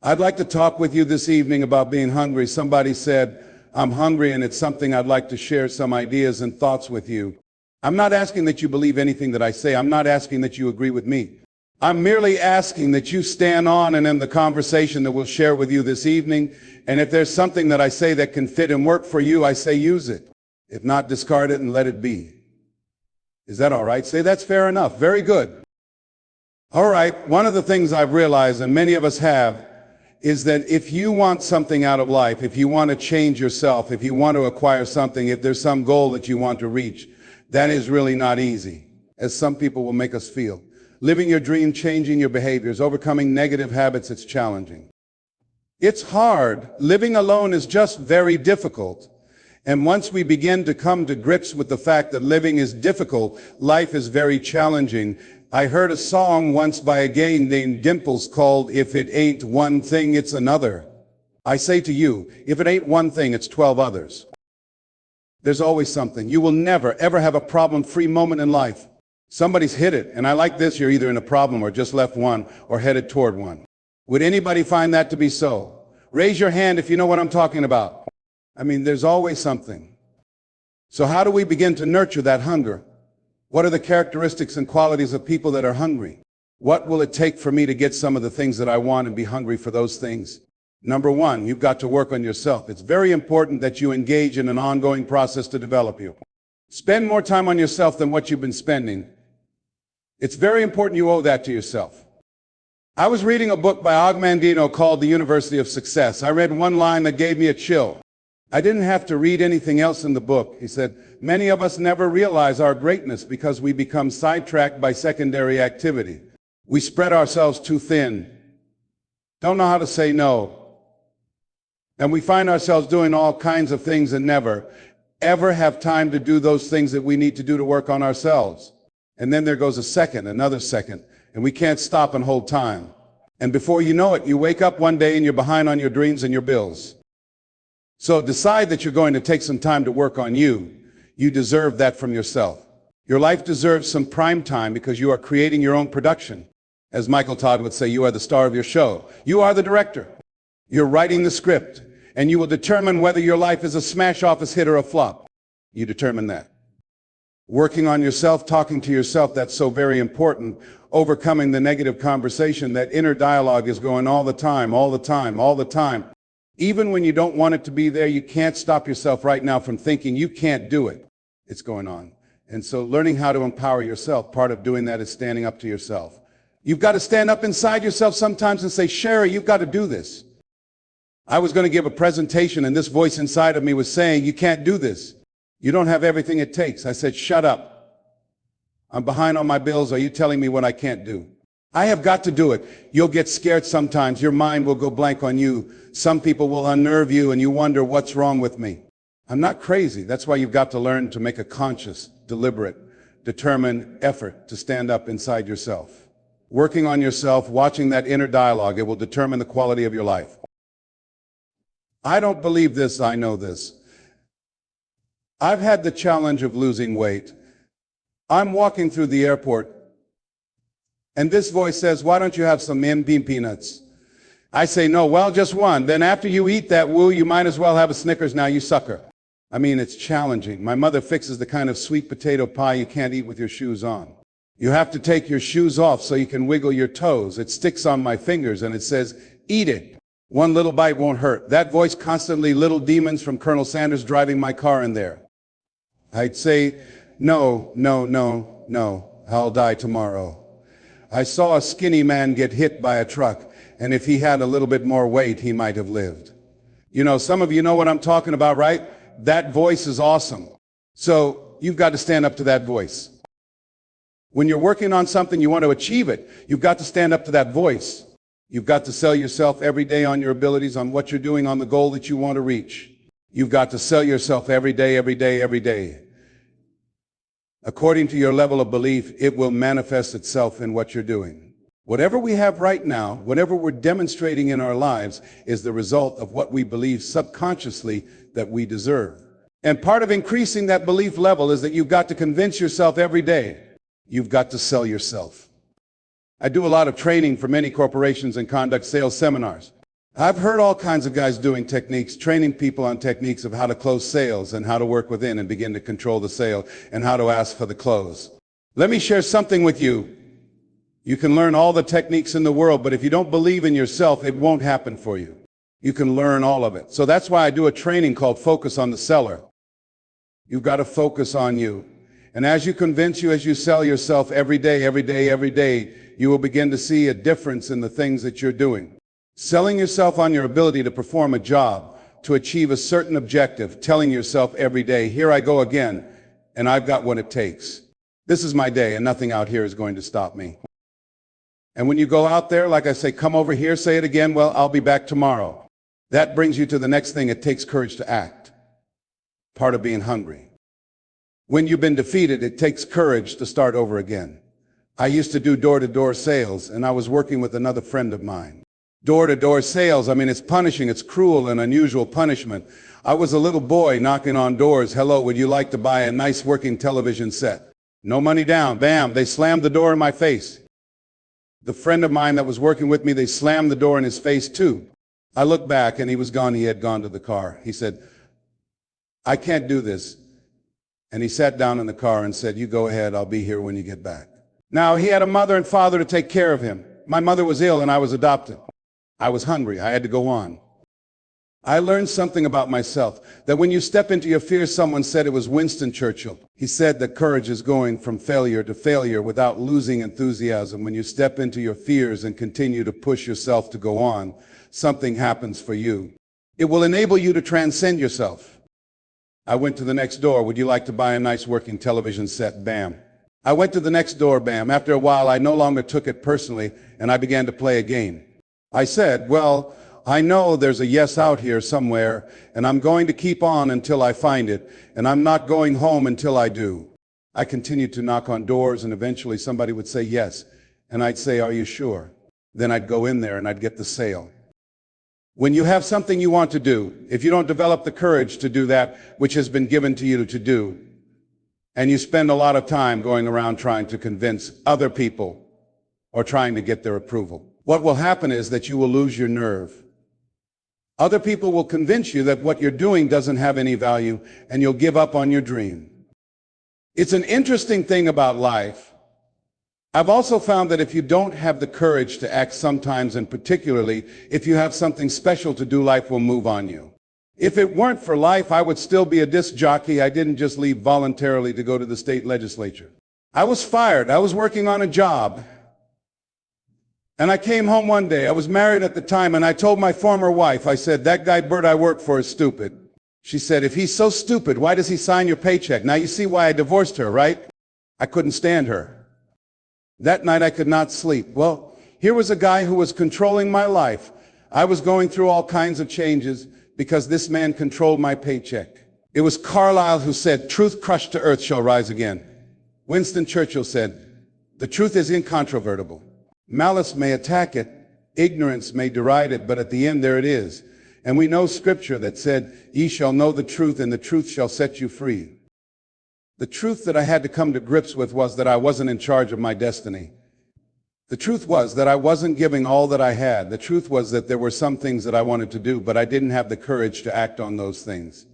I'd like to talk with you this evening about being hungry. Somebody said, I'm hungry and it's something I'd like to share some ideas and thoughts with you. I'm not asking that you believe anything that I say. I'm not asking that you agree with me. I'm merely asking that you stand on and in the conversation that we'll share with you this evening. And if there's something that I say that can fit and work for you, I say use it. If not, discard it and let it be. Is that all right? Say that's fair enough. Very good. All right. One of the things I've realized, and many of us have, is that if you want something out of life, if you want to change yourself, if you want to acquire something, if there's some goal that you want to reach, that is really not easy, as some people will make us feel. Living your dream, changing your behaviors, overcoming negative habits, it's challenging. It's hard. Living alone is just very difficult. And once we begin to come to grips with the fact that living is difficult, life is very challenging. I heard a song once by a gay named Dimples called If It Ain't One Thing, It's Another. I say to you, if it ain't one thing, it's 12 others. There's always something. You will never, ever have a problem-free moment in life. Somebody's hit it, and I like this, you're either in a problem or just left one or headed toward one. Would anybody find that to be so? Raise your hand if you know what I'm talking about. I mean, there's always something. So how do we begin to nurture that hunger? What are the characteristics and qualities of people that are hungry? What will it take for me to get some of the things that I want and be hungry for those things? Number one, you've got to work on yourself. It's very important that you engage in an ongoing process to develop you. Spend more time on yourself than what you've been spending. It's very important you owe that to yourself. I was reading a book by Og Mandino called The University of Success. I read one line that gave me a chill. I didn't have to read anything else in the book. He said, many of us never realize our greatness because we become sidetracked by secondary activity. We spread ourselves too thin, don't know how to say no, and we find ourselves doing all kinds of things and never, ever have time to do those things that we need to do to work on ourselves. And then there goes a second, another second, and we can't stop and hold time. And before you know it, you wake up one day and you're behind on your dreams and your bills. So decide that you're going to take some time to work on you. You deserve that from yourself. Your life deserves some prime time because you are creating your own production. As Michael Todd would say, you are the star of your show. You are the director. You're writing the script, and you will determine whether your life is a smash office hit or a flop. You determine that. Working on yourself, talking to yourself, that's so very important. Overcoming the negative conversation, that inner dialogue is going all the time, all the time, all the time. Even when you don't want it to be there, you can't stop yourself right now from thinking you can't do it. It's going on. And so learning how to empower yourself, part of doing that is standing up to yourself. You've got to stand up inside yourself sometimes and say, Sherry, you've got to do this. I was going to give a presentation and this voice inside of me was saying, you can't do this. You don't have everything it takes. I said, shut up. I'm behind on my bills. Are you telling me what I can't do? I have got to do it. You'll get scared sometimes. Your mind will go blank on you. Some people will unnerve you and you wonder what's wrong with me. I'm not crazy. That's why you've got to learn to make a conscious, deliberate, determined effort to stand up inside yourself. Working on yourself, watching that inner dialogue, it will determine the quality of your life. I don't believe this, I know this. I've had the challenge of losing weight. I'm walking through the airport and this voice says, why don't you have some bean peanuts? I say, no, well, just one. Then after you eat that woo, you might as well have a Snickers now, you sucker. I mean, it's challenging. My mother fixes the kind of sweet potato pie you can't eat with your shoes on. You have to take your shoes off so you can wiggle your toes. It sticks on my fingers and it says, eat it. One little bite won't hurt. That voice constantly, little demons from Colonel Sanders driving my car in there. I'd say, no, no, no, no, I'll die tomorrow. I saw a skinny man get hit by a truck, and if he had a little bit more weight, he might have lived. You know, some of you know what I'm talking about, right? That voice is awesome. So you've got to stand up to that voice. When you're working on something, you want to achieve it. You've got to stand up to that voice. You've got to sell yourself every day on your abilities, on what you're doing, on the goal that you want to reach. You've got to sell yourself every day, every day, every day. According to your level of belief, it will manifest itself in what you're doing. Whatever we have right now, whatever we're demonstrating in our lives, is the result of what we believe subconsciously that we deserve. And part of increasing that belief level is that you've got to convince yourself every day. You've got to sell yourself. I do a lot of training for many corporations and conduct sales seminars. I've heard all kinds of guys doing techniques, training people on techniques of how to close sales and how to work within and begin to control the sale and how to ask for the close. Let me share something with you. You can learn all the techniques in the world, but if you don't believe in yourself, it won't happen for you. You can learn all of it. So that's why I do a training called Focus on the Seller. You've got to focus on you. And as you convince you, as you sell yourself every day, you will begin to see a difference in the things that you're doing. Selling yourself on your ability to perform a job, to achieve a certain objective, telling yourself every day, here I go again, and I've got what it takes. This is my day, and nothing out here is going to stop me. And when you go out there, like I say, come over here, say it again, well, I'll be back tomorrow. That brings you to the next thing. It takes courage to act. Part of being hungry. When you've been defeated, it takes courage to start over again. I used to do door-to-door sales, and I was working with another friend of mine. Door-to-door sales, I mean, it's punishing, it's cruel and unusual punishment. I was a little boy knocking on doors. Hello, would you like to buy a nice working television set? No money down. Bam, they slammed the door in my face. The friend of mine that was working with me, they slammed the door in his face too. I looked back and he was gone. He had gone to the car. He said, I can't do this. And he sat down in the car and said, you go ahead, I'll be here when you get back. Now, he had a mother and father to take care of him. My mother was ill and I was adopted. I was hungry. I had to go on. I learned something about myself, that when you step into your fear, someone said, it was Winston Churchill. He said that courage is going from failure to failure without losing enthusiasm. When you step into your fears and continue to push yourself to go on, something happens for you. It will enable you to transcend yourself. I went to the next door. Would you like to buy a nice working television set? Bam. I went to the next door. Bam. After a while, I no longer took it personally, and I began to play a game. I said, well, I know there's a yes out here somewhere, and I'm going to keep on until I find it, and I'm not going home until I do. I continued to knock on doors, and eventually somebody would say yes, and I'd say, are you sure? Then I'd go in there and I'd get the sale. When you have something you want to do, if you don't develop the courage to do that which has been given to you to do, and you spend a lot of time going around trying to convince other people or trying to get their approval, what will happen is that you will lose your nerve. Other people will convince you that what you're doing doesn't have any value, and you'll give up on your dream. It's an interesting thing about life. I've also found that if you don't have the courage to act sometimes, and particularly if you have something special to do, life will move on you. If it weren't for life, I would still be a disc jockey. I didn't just leave voluntarily to go to the state legislature. I was fired. I was working on a job. And I came home one day. I was married at the time, and I told my former wife, I said, that guy Bert I work for is stupid. She said, if he's so stupid, why does he sign your paycheck? Now you see why I divorced her, right? I couldn't stand her. That night I could not sleep. Well, here was a guy who was controlling my life. I was going through all kinds of changes because this man controlled my paycheck. It was Carlyle who said, truth crushed to earth shall rise again. Winston Churchill said, the truth is incontrovertible. Malice may attack it, ignorance may deride it, but at the end there it is. And we know scripture that said, ye shall know the truth, and the truth shall set you free. The truth that I had to come to grips with was that I wasn't in charge of my destiny. The truth was that I wasn't giving all that I had. The truth was that there were some things that I wanted to do, but I didn't have the courage to act on those things.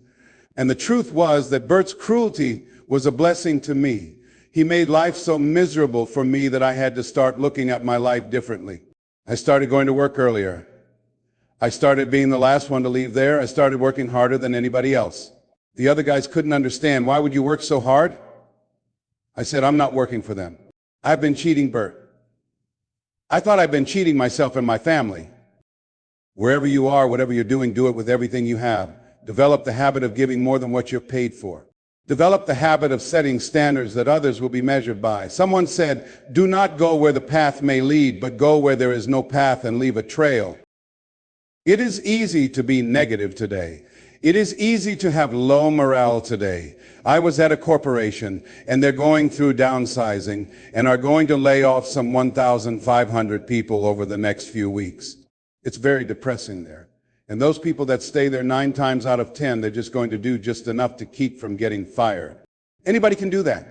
And the truth was that Bert's cruelty was a blessing to me. He made life so miserable for me that I had to start looking at my life differently. I started going to work earlier. I started being the last one to leave there. I started working harder than anybody else. The other guys couldn't understand. Why would you work so hard? I said, I'm not working for them. I've been cheating Bert. I thought I'd been cheating myself and my family. Wherever you are, whatever you're doing, do it with everything you have. Develop the habit of giving more than what you're paid for. Develop the habit of setting standards that others will be measured by. Someone said, do not go where the path may lead, but go where there is no path and leave a trail. It is easy to be negative today. It is easy to have low morale today. I was at a corporation, and they're going through downsizing and are going to lay off some 1,500 people over the next few weeks. It's very depressing there. And those people that stay there 9 times out of 10, they're just going to do just enough to keep from getting fired. Anybody can do that.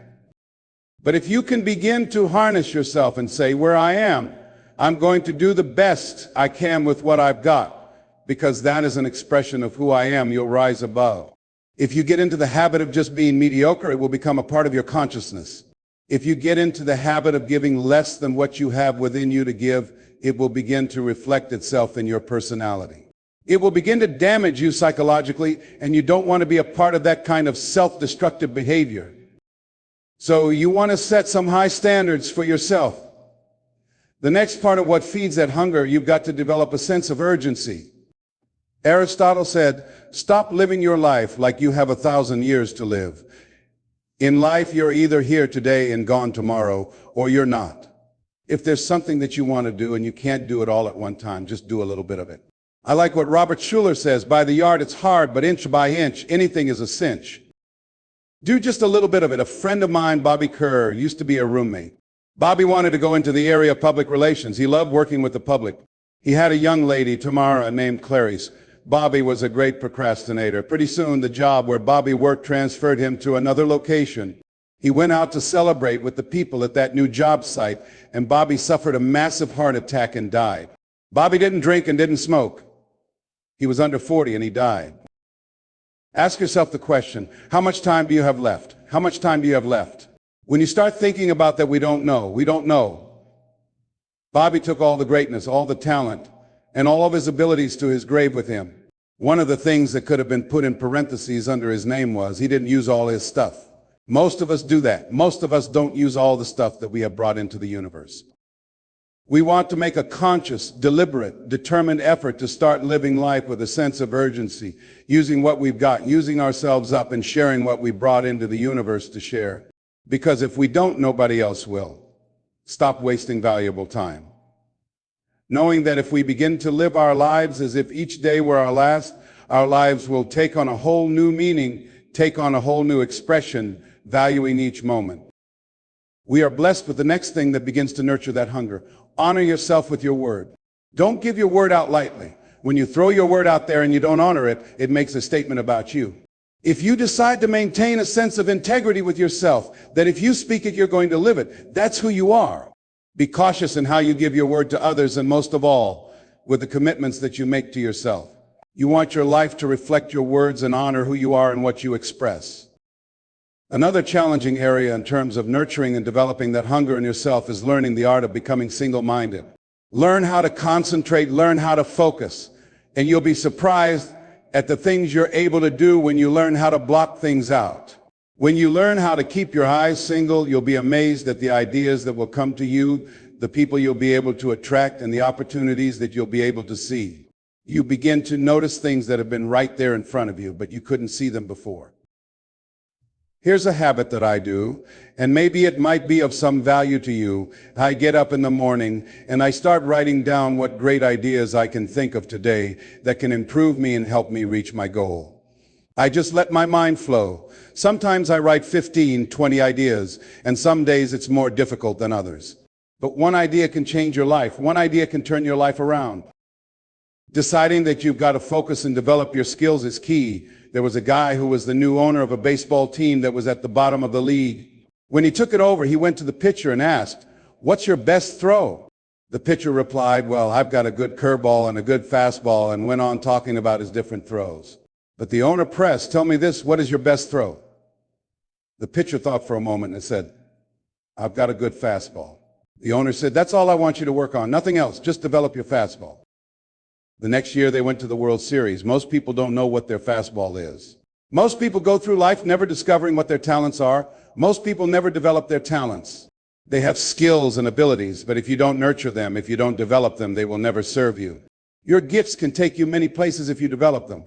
But if you can begin to harness yourself and say, where I am, I'm going to do the best I can with what I've got. because that is an expression of who I am. You'll rise above. If you get into the habit of just being mediocre, it will become a part of your consciousness. If you get into the habit of giving less than what you have within you to give, it will begin to reflect itself in your personality. It will begin to damage you psychologically, and you don't want to be a part of that kind of self-destructive behavior. So you want to set some high standards for yourself. The next part of what feeds that hunger, you've got to develop a sense of urgency. Aristotle said, stop living your life like you have 1,000 years to live. In life, you're either here today and gone tomorrow, or you're not. If there's something that you want to do and you can't do it all at one time, just do a little bit of it. I like what Robert Schuller says, by the yard it's hard, but inch by inch, anything is a cinch. Do just a little bit of it. A friend of mine, Bobby Kerr, used to be a roommate. Bobby wanted to go into the area of public relations. He loved working with the public. He had a young lady, Tamara, named Clarice. Bobby was a great procrastinator. Pretty soon, the job where Bobby worked transferred him to another location. He went out to celebrate with the people at that new job site, and Bobby suffered a massive heart attack and died. Bobby didn't drink and didn't smoke. He was under 40 and he died. Ask yourself the question, how much time do you have left? How much time do you have left? When you start thinking about that, we don't know. Bobby took all the greatness, all the talent, and all of his abilities to his grave with him. One of the things that could have been put in parentheses under his name was he didn't use all his stuff. Most of us do that. Most of us don't use all the stuff that we have brought into the universe. We want to make a conscious, deliberate, determined effort to start living life with a sense of urgency, using what we've got, using ourselves up and sharing what we brought into the universe to share. Because if we don't, nobody else will. Stop wasting valuable time. Knowing that if we begin to live our lives as if each day were our last, our lives will take on a whole new meaning, take on a whole new expression, valuing each moment. We are blessed with the next thing that begins to nurture that hunger. Honor yourself with your word. Don't give your word out lightly. When you throw your word out there and you don't honor it, it makes a statement about you. If you decide to maintain a sense of integrity with yourself, that if you speak it, you're going to live it, that's who you are. Be cautious in how you give your word to others, and most of all, with the commitments that you make to yourself. You want your life to reflect your words and honor who you are and what you express. Another challenging area in terms of nurturing and developing that hunger in yourself is learning the art of becoming single-minded. Learn how to concentrate, learn how to focus, and you'll be surprised at the things you're able to do when you learn how to block things out. When you learn how to keep your eyes single, you'll be amazed at the ideas that will come to you, the people you'll be able to attract, and the opportunities that you'll be able to see. You begin to notice things that have been right there in front of you, but you couldn't see them before. Here's a habit that I do, and maybe it might be of some value to you. I get up in the morning and I start writing down what great ideas I can think of today that can improve me and help me reach my goal. I just let my mind flow. Sometimes I write 15, 20 ideas, and some days it's more difficult than others. But one idea can change your life. One idea can turn your life around. Deciding that you've got to focus and develop your skills is key. There was a guy who was the new owner of a baseball team that was at the bottom of the league. When he took it over, he went to the pitcher and asked, "What's your best throw?" The pitcher replied, "Well, I've got a good curveball and a good fastball," and went on talking about his different throws. But the owner pressed, "Tell me this, what is your best throw?" The pitcher thought for a moment and said, "I've got a good fastball." The owner said, "That's all I want you to work on, nothing else, just develop your fastball." The next year they went to the World Series. Most people don't know what their fastball is. Most people go through life never discovering what their talents are. Most people never develop their talents. They have skills and abilities, but if you don't nurture them, if you don't develop them, they will never serve you. Your gifts can take you many places if you develop them.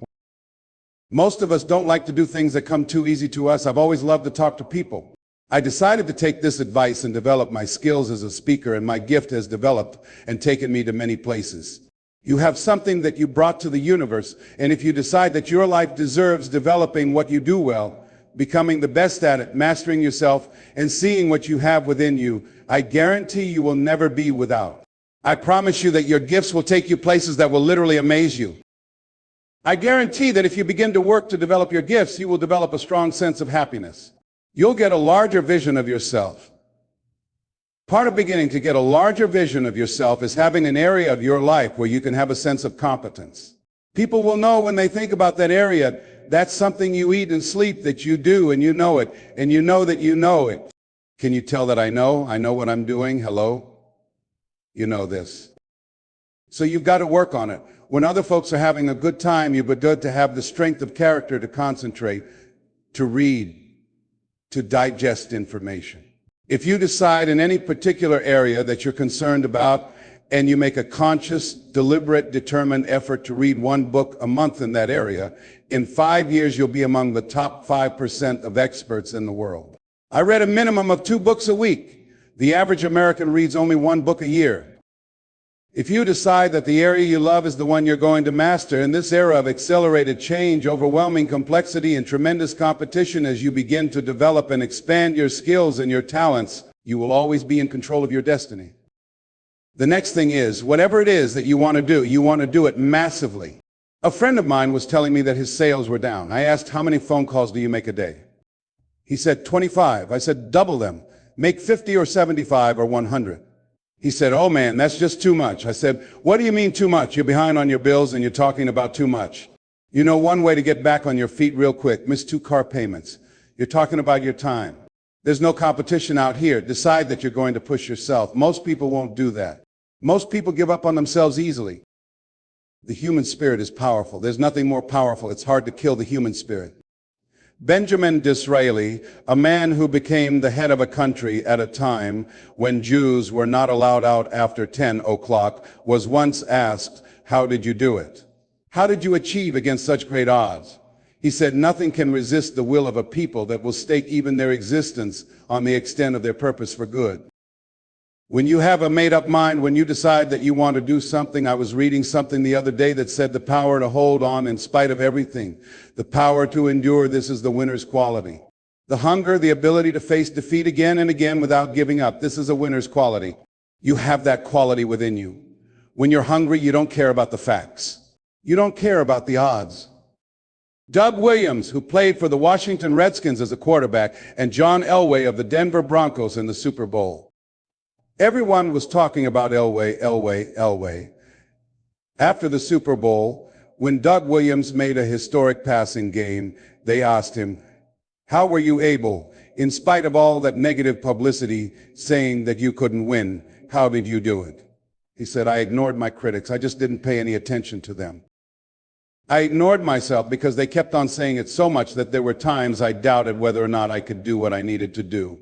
Most of us don't like to do things that come too easy to us. I've always loved to talk to people. I decided to take this advice and develop my skills as a speaker, and my gift has developed and taken me to many places. You have something that you brought to the universe, and if you decide that your life deserves developing what you do well, becoming the best at it, mastering yourself, and seeing what you have within you, I guarantee you will never be without. I promise you that your gifts will take you places that will literally amaze you. I guarantee that if you begin to work to develop your gifts, you will develop a strong sense of happiness. You'll get a larger vision of yourself. Part of beginning to get a larger vision of yourself is having an area of your life where you can have a sense of competence. People will know when they think about that area. That's something you eat and sleep that you do, and you know it, and you know that you know it. Can you tell that I know? I know what I'm doing. Hello? You know this. So you've got to work on it. When other folks are having a good time, you've got to have the strength of character to concentrate, to read, to digest information. If you decide in any particular area that you're concerned about, and you make a conscious, deliberate, determined effort to read one book a month in that area, in 5 years you'll be among the top 5% of experts in the world. I read a minimum of 2 books a week. The average American reads only 1 book a year. If you decide that the area you love is the one you're going to master, in this era of accelerated change, overwhelming complexity, and tremendous competition, as you begin to develop and expand your skills and your talents, you will always be in control of your destiny. The next thing is, whatever it is that you want to do it massively. A friend of mine was telling me that his sales were down. I asked, how many phone calls do you make a day? He said, 25. I said, double them. Make 50 or 75 or 100. He said, oh man, that's just too much. I said, what do you mean too much? You're behind on your bills and you're talking about too much. You know one way to get back on your feet real quick, miss 2 car payments. You're talking about your time. There's no competition out here. Decide that you're going to push yourself. Most people won't do that. Most people give up on themselves easily. The human spirit is powerful. There's nothing more powerful. It's hard to kill the human spirit. Benjamin Disraeli, a man who became the head of a country at a time when Jews were not allowed out after 10 o'clock, was once asked, how did you do it? How did you achieve against such great odds? He said, nothing can resist the will of a people that will stake even their existence on the extent of their purpose for good. When you have a made-up mind, when you decide that you want to do something, I was reading something the other day that said the power to hold on in spite of everything, the power to endure, this is the winner's quality. The hunger, the ability to face defeat again and again without giving up, this is a winner's quality. You have that quality within you. When you're hungry, you don't care about the facts. You don't care about the odds. Doug Williams, who played for the Washington Redskins as a quarterback, and John Elway of the Denver Broncos in the Super Bowl. Everyone was talking about Elway. After the Super Bowl, when Doug Williams made a historic passing game, they asked him, how were you able, in spite of all that negative publicity saying that you couldn't win, how did you do it? He said, I ignored my critics. I just didn't pay any attention to them. I ignored myself because they kept on saying it so much that there were times I doubted whether or not I could do what I needed to do.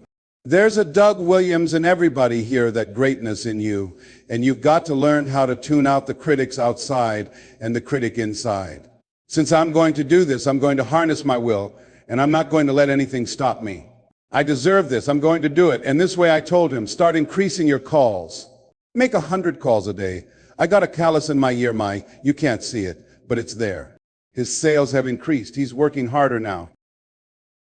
There's a Doug Williams in everybody here, that greatness in you, and you've got to learn how to tune out the critics outside and the critic inside. Since I'm going to do this, I'm going to harness my will, and I'm not going to let anything stop me. I deserve this. I'm going to do it. And this way I told him, start increasing your calls. Make 100 calls a day. I got a callus in my ear, Mike. You can't see it, but it's there. His sales have increased. He's working harder now.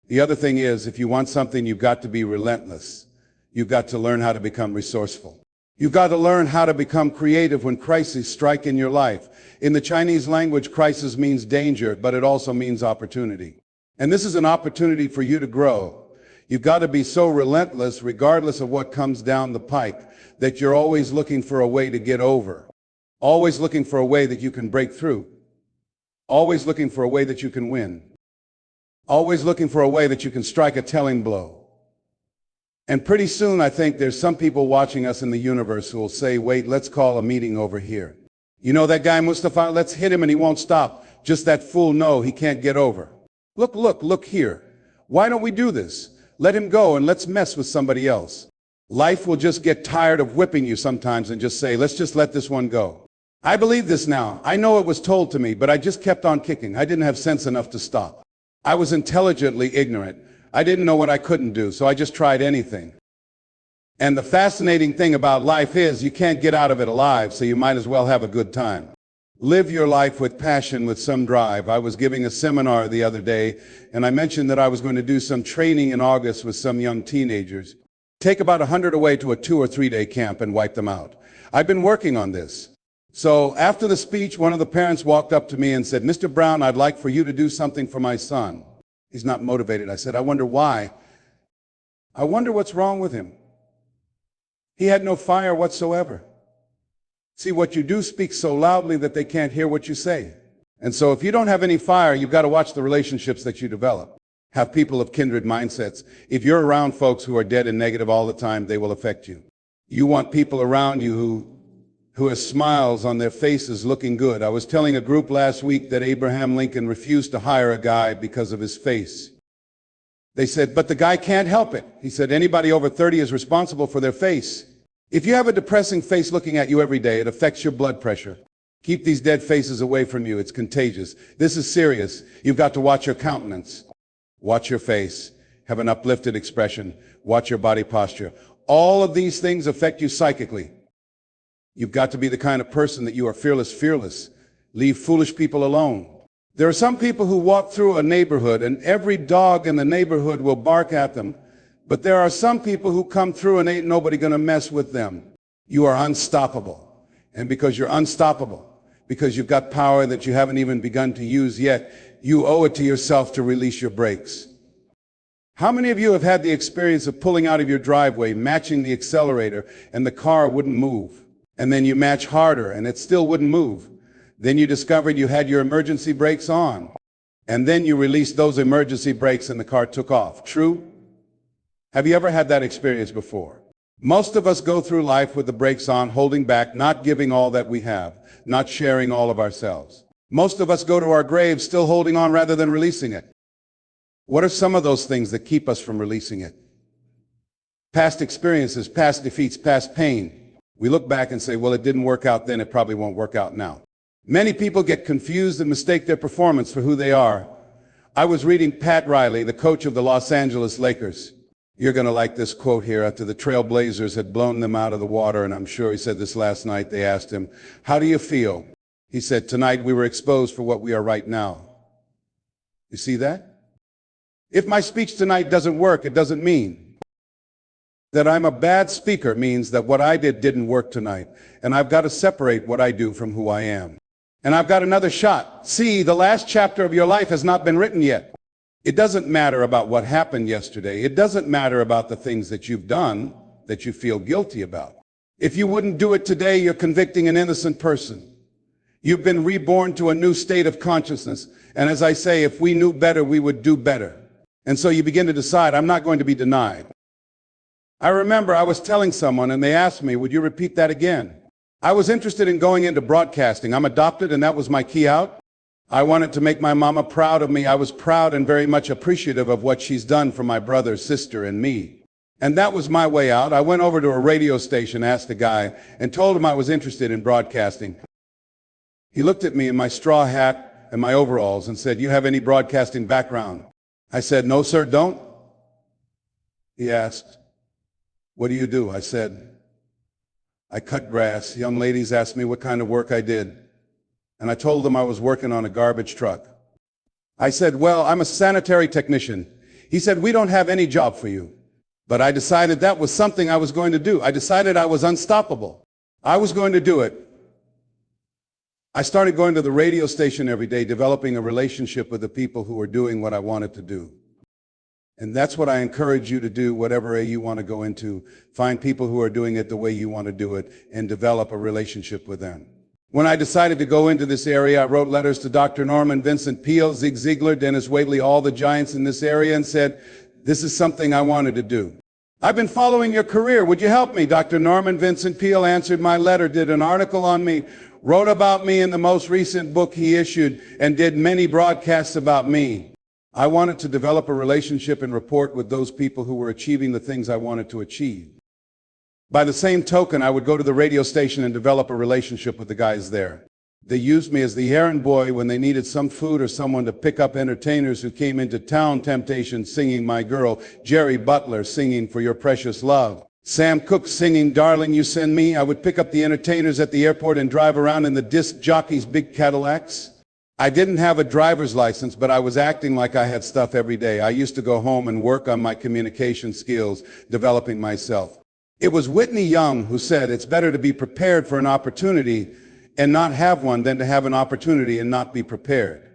The other thing is, if you want something, you've got to be relentless. You've got to learn how to become resourceful. You've got to learn how to become creative when crises strike in your life. In the Chinese language, crisis means danger, but it also means opportunity. And this is an opportunity for you to grow. You've got to be so relentless, regardless of what comes down the pike, that you're always looking for a way to get over. Always looking for a way that you can break through. Always looking for a way that you can win. Always looking for a way that you can strike a telling blow. And pretty soon, I think there's some people watching us in the universe who will say, wait, let's call a meeting over here. You know that guy Mustafa? Let's hit him and he won't stop. Just that fool, no, he can't get over. Look here. Why don't we do this? Let him go and let's mess with somebody else. Life will just get tired of whipping you sometimes and just say, let's just let this one go. I believe this now. I know it was told to me, but I just kept on kicking. I didn't have sense enough to stop. I was intelligently ignorant. I didn't know what I couldn't do, so I just tried anything. And the fascinating thing about life is you can't get out of it alive, so you might as well have a good time. Live your life with passion, with some drive. I was giving a seminar the other day, and I mentioned that I was going to do some training in August with some young teenagers. Take about 100 away to a 2 or 3 day camp and wipe them out. I've been working on this. So after the speech, one of the parents walked up to me and said, Mr. Brown, I'd like for you to do something for my son. He's not motivated. I said, I wonder why. I wonder what's wrong with him. He had no fire whatsoever. See, what you do speaks so loudly that they can't hear what you say. And so if you don't have any fire, you've got to watch the relationships that you develop. Have people of kindred mindsets. If you're around folks who are dead and negative all the time, they will affect you. You want people around you who have smiles on their faces looking good. I was telling a group last week that Abraham Lincoln refused to hire a guy because of his face. They said, but the guy can't help it. He said, anybody over 30 is responsible for their face. If you have a depressing face looking at you every day, it affects your blood pressure. Keep these dead faces away from you. It's contagious. This is serious. You've got to watch your countenance. Watch your face. Have an uplifted expression. Watch your body posture. All of these things affect you psychically. You've got to be the kind of person that you are fearless. Leave foolish people alone. There are some people who walk through a neighborhood and every dog in the neighborhood will bark at them. But there are some people who come through and ain't nobody gonna mess with them. You are unstoppable. And because you're unstoppable, because you've got power that you haven't even begun to use yet, you owe it to yourself to release your brakes. How many of you have had the experience of pulling out of your driveway, matching the accelerator, and the car wouldn't move? And then you match harder and it still wouldn't move. Then you discovered you had your emergency brakes on. And then you released those emergency brakes and the car took off. True? Have you ever had that experience before? Most of us go through life with the brakes on, holding back, not giving all that we have, not sharing all of ourselves. Most of us go to our graves still holding on rather than releasing it. What are some of those things that keep us from releasing it? Past experiences, past defeats, past pain. We look back and say, well, it didn't work out then, it probably won't work out now. Many people get confused and mistake their performance for who they are. I was reading Pat Riley, the coach of the Los Angeles Lakers. You're going to like this quote here. After the Trailblazers had blown them out of the water, and I'm sure he said this last night, they asked him, how do you feel? He said, tonight we were exposed for what we are right now. You see that? If my speech tonight doesn't work, it doesn't mean that I'm a bad speaker. It means that what I did didn't work tonight. And I've got to separate what I do from who I am. And I've got another shot. See, the last chapter of your life has not been written yet. It doesn't matter about what happened yesterday. It doesn't matter about the things that you've done that you feel guilty about. If you wouldn't do it today, you're convicting an innocent person. You've been reborn to a new state of consciousness. And as I say, if we knew better, we would do better. And so you begin to decide, I'm not going to be denied. I remember I was telling someone and they asked me, would you repeat that again? I was interested in going into broadcasting. I'm adopted and that was my key out. I wanted to make my mama proud of me. I was proud and very much appreciative of what she's done for my brother, sister, and me. And that was my way out. I went over to a radio station, asked a guy, and told him I was interested in broadcasting. He looked at me in my straw hat and my overalls and said, you have any broadcasting background? I said, no, sir, don't. He asked, what do you do? I said, I cut grass. Young ladies asked me what kind of work I did. And I told them I was working on a garbage truck. I said, well, I'm a sanitary technician. He said, we don't have any job for you. But I decided that was something I was going to do. I decided I was unstoppable. I was going to do it. I started going to the radio station every day, developing a relationship with the people who were doing what I wanted to do. And that's what I encourage you to do, whatever way you want to go into. Find people who are doing it the way you want to do it and develop a relationship with them. When I decided to go into this area, I wrote letters to Dr. Norman Vincent Peale, Zig Ziglar, Dennis Waitley, all the giants in this area, and said, this is something I wanted to do. I've been following your career. Would you help me? Dr. Norman Vincent Peale answered my letter, did an article on me, wrote about me in the most recent book he issued, and did many broadcasts about me. I wanted to develop a relationship and rapport with those people who were achieving the things I wanted to achieve. By the same token, I would go to the radio station and develop a relationship with the guys there. They used me as the errand boy when they needed some food or someone to pick up entertainers who came into town. Temptation singing My Girl, Jerry Butler singing For Your Precious Love, Sam Cooke singing Darling You Send Me. I would pick up the entertainers at the airport and drive around in the disc jockeys' big Cadillacs. I didn't have a driver's license, but I was acting like I had stuff every day. I used to go home and work on my communication skills, developing myself. It was Whitney Young who said, it's better to be prepared for an opportunity and not have one than to have an opportunity and not be prepared.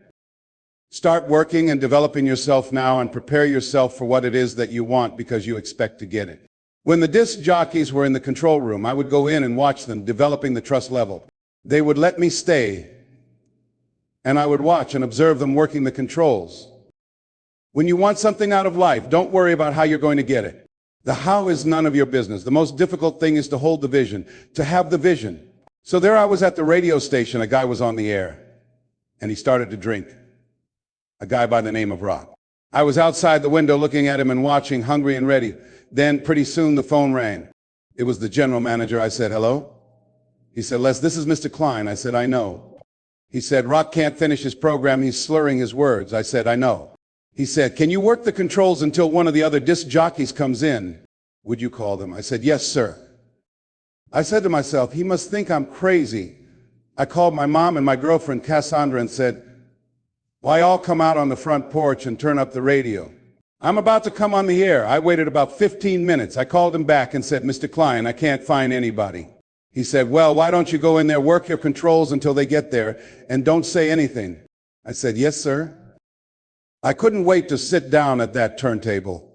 Start working and developing yourself now and prepare yourself for what it is that you want because you expect to get it. When the disc jockeys were in the control room, I would go in and watch them developing the trust level. They would let me stay and I would watch and observe them working the controls. When you want something out of life, don't worry about how you're going to get it. The how is none of your business. The most difficult thing is to hold the vision, to have the vision. So there I was at the radio station, a guy was on the air, and he started to drink. A guy by the name of Rock. I was outside the window looking at him and watching, hungry and ready. Then pretty soon the phone rang. It was the general manager. I said, hello? He said, Les, this is Mr. Klein. I said, I know. He said, Rock can't finish his program. He's slurring his words. I said, I know. He said, can you work the controls until one of the other disc jockeys comes in? Would you call them? I said, yes, sir. I said to myself, he must think I'm crazy. I called my mom and my girlfriend, Cassandra, and said, why all come out on the front porch and turn up the radio? I'm about to come on the air. I waited about 15 minutes. I called him back and said, Mr. Klein, I can't find anybody. He said, well, why don't you go in there, work your controls until they get there, and don't say anything? I said, yes, sir. I couldn't wait to sit down at that turntable.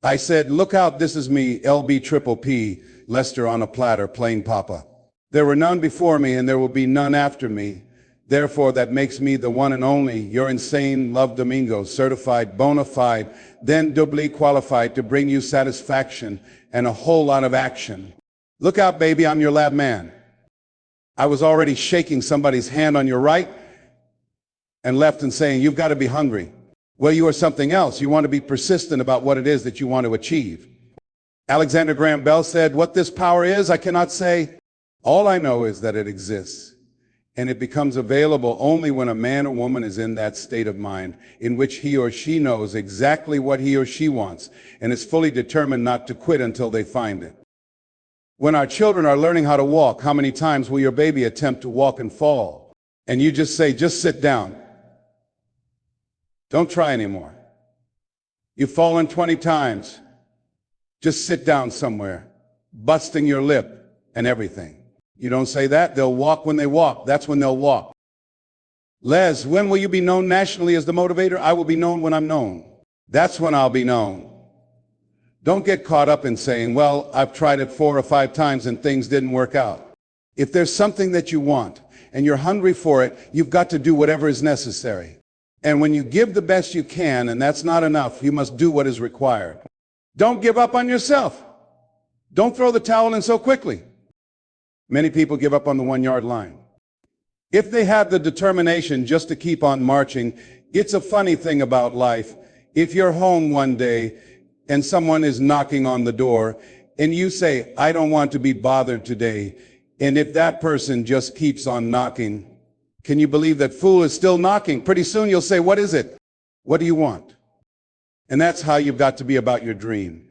I said, look out, this is me, LB Triple P, Lester on a platter, plain papa. There were none before me, and there will be none after me. Therefore, that makes me the one and only, your insane Love Domingo, certified, bona fide, then doubly qualified to bring you satisfaction and a whole lot of action. Look out, baby, I'm your lab man. I was already shaking somebody's hand on your right and left and saying, you've got to be hungry. Well, you are something else. You want to be persistent about what it is that you want to achieve. Alexander Graham Bell said, what this power is, I cannot say. All I know is that it exists. And it becomes available only when a man or woman is in that state of mind in which he or she knows exactly what he or she wants and is fully determined not to quit until they find it. When our children are learning how to walk, how many times will your baby attempt to walk and fall? And you just say, just sit down. Don't try anymore. You've fallen 20 times. Just sit down somewhere, busting your lip and everything. You don't say that, they'll walk when they walk. That's when they'll walk. Les, when will you be known nationally as the motivator? I will be known when I'm known. That's when I'll be known. Don't get caught up in saying, well, I've tried it 4 or 5 times and things didn't work out. If there's something that you want and you're hungry for it, you've got to do whatever is necessary. And when you give the best you can, and that's not enough, you must do what is required. Don't give up on yourself. Don't throw the towel in so quickly. Many people give up on the 1-yard line. If they have the determination just to keep on marching, it's a funny thing about life. If you're home one day and someone is knocking on the door and you say, I don't want to be bothered today, and if that person just keeps on knocking, can you believe that fool is still knocking? Pretty soon you'll say, what is it? What do you want? And that's how you've got to be about your dream.